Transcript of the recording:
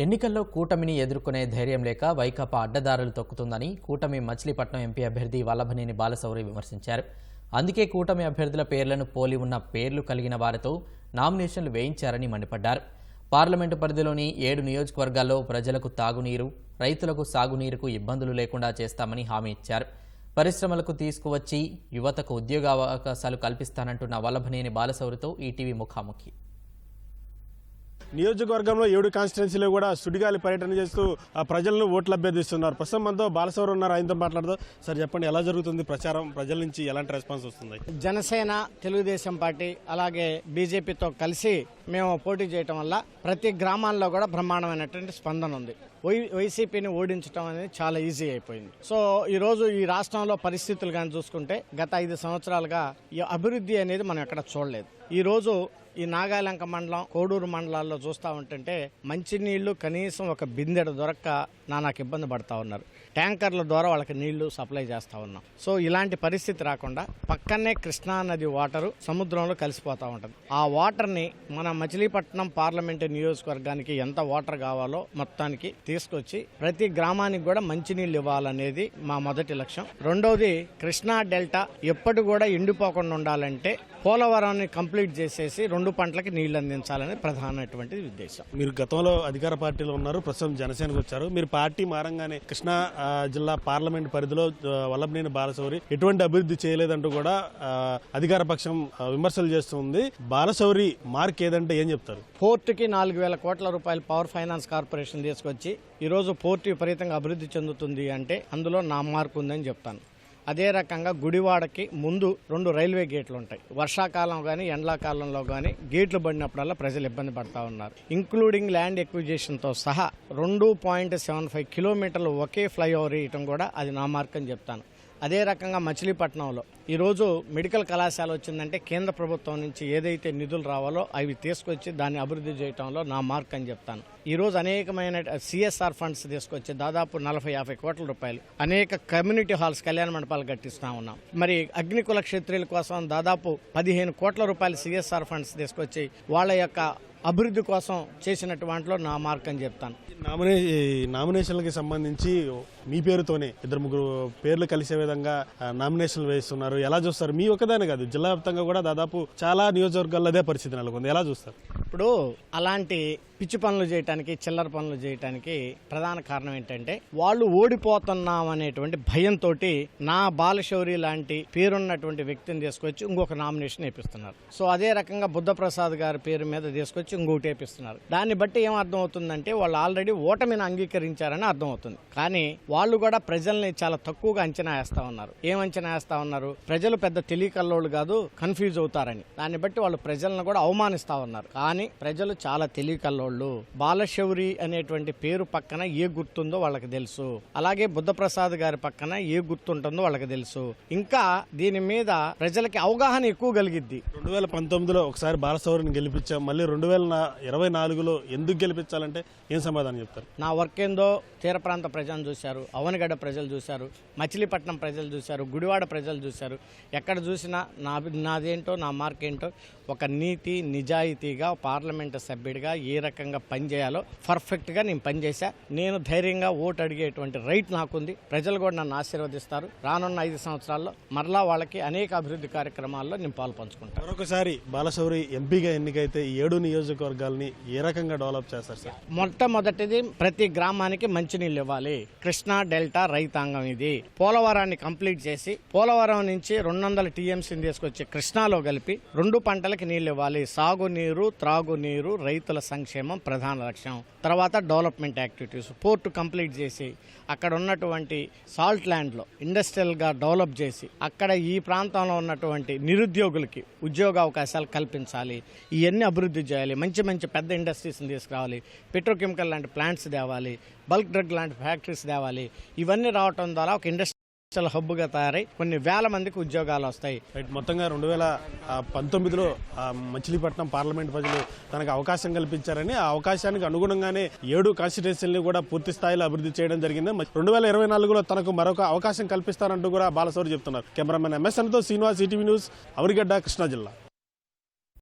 ఎన్నికల్లో కూటమిని ఎదుర్కొనే ధైర్యం లేక వైకాపా అడ్డదారులు తొక్కుతుందని కూటమి మచిలీపట్నం ఎంపీ అభ్యర్థి వల్లభనేని బాలశౌరి విమర్శించారు. అందుకే కూటమి అభ్యర్థుల పేర్లను పోలి ఉన్న పేర్లు కలిగిన వారితో నామినేషన్లు వేయించారని మండిపడ్డారు. పార్లమెంటు పరిధిలోని 7 నియోజకవర్గాల్లో ప్రజలకు తాగునీరు, రైతులకు సాగునీరుకు ఇబ్బందులు లేకుండా చేస్తామని హామీ ఇచ్చారు. పరిశ్రమలకు తీసుకువచ్చి యువతకు ఉద్యోగావకాశాలు కల్పిస్తానంటున్న వల్లభనేని బాలశౌరితో ఈటీవీ ముఖాముఖి. నియోజకవర్గంలో 7 కాన్స్టిట్యున్సీలో కూడా సుడిగాలి పర్యటన చేస్తూ ప్రజలను ఓట్లు అభ్యర్థిస్తున్నారు. ప్రస్తుతం మనతో బాలశౌరి ఉన్నారు, ఆయనతో మాట్లాడుతూ సార్ చెప్పండి, ఎలా జరుగుతుంది ప్రచారం, ప్రజల నుంచి ఎలాంటి రెస్పాన్స్ వస్తుంది? జనసేన, తెలుగుదేశం పార్టీ అలాగే బీజేపీతో కలిసి మేము పోటీ చేయటం వల్ల ప్రతి గ్రామాల్లో కూడా బ్రహ్మాండమైనటువంటి స్పందన ఉంది. వైసీపీని ఓడించడం అనేది చాలా ఈజీ అయిపోయింది. సో ఈరోజు ఈ రాష్ట్రంలో పరిస్థితులు కానీ చూసుకుంటే గత 5 సంవత్సరాలుగా ఈ అభివృద్ధి అనేది మనం ఎక్కడ చూడలేదు. ఈరోజు ఈ నాగాలంక మండలం, కోడూరు మండలాల్లో చూస్తూ ఉంటుంటే మంచినీళ్లు కనీసం ఒక బిందెడు దొరక్క నాకు ఇబ్బంది పడతా ఉన్నారు. ట్యాంకర్ల ద్వారా వాళ్ళకి నీళ్లు సప్లై చేస్తూ ఉన్నాం. సో ఇలాంటి పరిస్థితి రాకుండా పక్కనే కృష్ణా నది వాటరు సముద్రంలో కలిసిపోతూ ఉంటుంది. ఆ వాటర్ని మన మచిలీపట్నం పార్లమెంటు నియోజకవర్గానికి ఎంత వాటర్ కావాలో మొత్తానికి తీసుకొచ్చి ప్రతి గ్రామానికి కూడా మంచినీళ్ళు ఇవ్వాలనేది మా మొదటి లక్ష్యం. రెండవది, కృష్ణా డెల్టా ఎప్పటి కూడా ఎండిపోకుండా ఉండాలంటే పోలవరాన్ని కంప్లీట్ చేసేసి 2 పంటలకి నీళ్లు అందించాలని ప్రధానమైనటువంటి ఉద్దేశం. మీరు గతంలో అధికార పార్టీలో ఉన్నారు, ప్రస్తుతం జనసేనకు వచ్చారు. మీరు పార్టీ మారంగానే కృష్ణా జిల్లా పార్లమెంట్ పరిధిలో వల్లభనేని బాలశౌరి ఎటువంటి అభివృద్ధి చేయలేదంటూ కూడా అధికార పక్షం విమర్శలు చేస్తుంది. బాలశౌరి మార్క్ ఏదంటే ఏం చెప్తారు? పోర్టుకి 4,000 కోట్ల రూపాయలు పవర్ ఫైనాన్స్ కార్పొరేషన్ తీసుకొచ్చి ఈరోజు పోర్టు విపరీతంగా అభివృద్ధి చెందుతుంది అంటే అందులో నా మార్కు ఉందని చెప్తాను. అదే రకంగా గుడివాడకి ముందు 2 రైల్వే గేట్లు ఉంటాయి. వర్షాకాలం కానీ ఎండాకాలంలో కానీ గేట్లు పడినప్పుడల్లా ప్రజలు ఇబ్బంది పడతా ఉన్నారు. ఇంక్లూడింగ్ ల్యాండ్ ఎక్విజిషన్తో సహా 2.75 కిలోమీటర్లు ఒకే ఫ్లైఓవర్ వేయటం కూడా అది నా మార్క్ అని చెప్తాను. అదే రకంగా మచిలీపట్నంలో ఈరోజు మెడికల్ కళాశాల వచ్చిందంటే కేంద్ర ప్రభుత్వం నుంచి ఏదైతే నిధులు రావాలో అవి తీసుకొచ్చి దాన్ని అభివృద్ధి చేయడంలో నా మార్క్ అని చెప్తాను. ఈరోజు అనేకమైన సిఎస్ఆర్ ఫండ్స్ తీసుకొచ్చి దాదాపు 40-50 కోట్ల రూపాయలు అనేక కమ్యూనిటీ హాల్స్, కళ్యాణ మండపాలు కట్టిస్తూ ఉన్నాం. మరి అగ్నికుల క్షత్రియుల కోసం దాదాపు 15 కోట్ల రూపాయలు సిఎస్ఆర్ ఫండ్స్ తీసుకొచ్చి వాళ్ళ యొక్క అభివృద్ధి కోసం చేసినటువంటిలో నా మార్క్ అని చెప్తాను. నామినేషన్లకి సంబంధించి మీ పేరుతోనే 2-3 పేర్లు కలిసే విధంగా నామినేషన్లు వేస్తున్నారు. ఎలా చూస్తారు? మీ ఒక్కదానే కాదు, జిల్లా వ్యాప్తంగా కూడా దాదాపు చాలా నియోజకవర్గాల్లో అదే పరిస్థితి నెలకొంది. ఎలా చూస్తారు? ఇప్పుడు అలాంటి పిచ్చి పనులు చేయడానికి, చిల్లర పనులు చేయడానికి ప్రధాన కారణం ఏంటంటే వాళ్ళు ఓడిపోతున్నాం అనేటువంటి భయంతో నా బాలశౌరి లాంటి పేరున్నటువంటి వ్యక్తిని తీసుకొచ్చి ఇంకొక నామినేషన్ వేపిస్తున్నారు. సో అదే రకంగా బుద్ధప్రసాద్ గారి పేరు మీద తీసుకొచ్చి ఇంకొకటి వేపిస్తున్నారు. దాన్ని బట్టి ఏం అర్థం అవుతుందంటే వాళ్ళు ఆల్రెడీ ఓటమిని అంగీకరించారని అర్థం అవుతుంది. కానీ వాళ్ళు కూడా ప్రజల్ని చాలా తక్కువగా అంచనా వేస్తా ఉన్నారు. ఏం అంచనా వేస్తా ఉన్నారు? ప్రజలు పెద్ద తెలియకల్లోళ్ళు కాదు, కన్ఫ్యూజ్ అవుతారని. దాన్ని బట్టి వాళ్ళు ప్రజలను కూడా అవమానిస్తా ఉన్నారు. కానీ ప్రజలు చాలా తెలియకల్లోళ్ళు. బాలశౌరి అనేటువంటి పేరు పక్కన ఏ గుర్తుందో వాళ్ళకి తెలుసు. అలాగే బుద్ధప్రసాద్ గారి పక్కన ఏ గుర్తుంటుందో వాళ్ళకి తెలుసు. ఇంకా దీని మీద ప్రజలకి అవగాహన ఎక్కువ కలిగిద్ది. 2019లో ఒకసారి బాలశౌరిని గెలిపించాం, మళ్ళీ 2024లో ఎందుకు గెలిపించాలంటే ఏం సమాధానం చెప్తారు? నా వర్క్ ఏందో తీర ప్రాంత ప్రజలను చూశారు, అవనగడ్డ ప్రజలు చూశారు, మచిలీపట్నం ప్రజలు చూశారు, గుడివాడ ప్రజలు చూశారు. ఎక్కడ చూసినా నాదేంటో, నా మార్క్ ఏంటో, ఒక నీతి నిజాయితీగా పార్లమెంటు సభ్యుడిగా ఏ రకంగా పనిచేయాలో పర్ఫెక్ట్గా నేను పనిచేశా. నేను ధైర్యంగా ఓటు అడిగేటువంటి రైట్ నాకుంది. ప్రజలు కూడా నన్ను ఆశీర్వదిస్తారు. రానున్న 5 సంవత్సరాల్లో మరలా వాళ్ళకి అనేక అభివృద్ధి కార్యక్రమాల్లో నేను పాల్పంచుకుంటాను. మరొకసారి బాలశౌరి ఎంపీగా ఎన్నికైతే 7 నియోజకవర్గాల్ని ఏ రకంగా డెవలప్ చేస్తారు సార్? మొట్టమొదటిది ప్రతి గ్రామానికి మంచినీళ్ళు ఇవ్వాలి. కృష్ణా డెల్టా రైతాంగం ఇది. పోలవరాన్ని కంప్లీట్ చేసి పోలవరం నుంచి 200 టీఎంసీని తీసుకొచ్చి కృష్ణాలో కలిపి 2 పంటలకి నీళ్ళు ఇవ్వాలి. సాగునీరు, త్రాగునీరు, రైతుల సంక్షేమం ప్రధాన లక్ష్యం. తర్వాత డెవలప్మెంట్ యాక్టివిటీస్, పోర్టు కంప్లీట్ చేసి అక్కడ ఉన్నటువంటి సాల్ట్ ల్యాండ్లో ఇండస్ట్రియల్గా డెవలప్ చేసి అక్కడ ఈ ప్రాంతంలో ఉన్నటువంటి నిరుద్యోగులకి ఉద్యోగ అవకాశాలు కల్పించాలి. ఇవన్నీ అభివృద్ధి చేయాలి. మంచి మంచి పెద్ద ఇండస్ట్రీస్ని తీసుకురావాలి. పెట్రోకెమికల్ లాంటి ప్లాంట్స్ తేవాలి. బల్క్ డ్రగ్ లాంటి ఫ్యాక్టరీస్ తేవాలి. ఇవన్నీ రావడం ద్వారా ఒక ఇండస్ట్రీ హబ్గా తయారై కొన్ని వేల మందికి ఉద్యోగాలు వస్తాయి. మొత్తంగా 2019లో మచిలీపట్నం పార్లమెంట్ ప్రజలు తనకు అవకాశం కల్పించారని, ఆ అవకాశానికి అనుగుణంగానే 7 కాన్స్టిట్యున్సీలను కూడా పూర్తి స్థాయిలో అభివృద్ధి చేయడం జరిగింది. 2024లో తనకు మరొక అవకాశం కల్పిస్తారంటూ కూడా బాలశౌరి చెప్తున్నారు. కెమెరామెన్ ఎంఎస్ఎన్తో శ్రీనివాస్, ఈటీవీ న్యూస్, అవనిగడ్డ, కృష్ణా జిల్లా.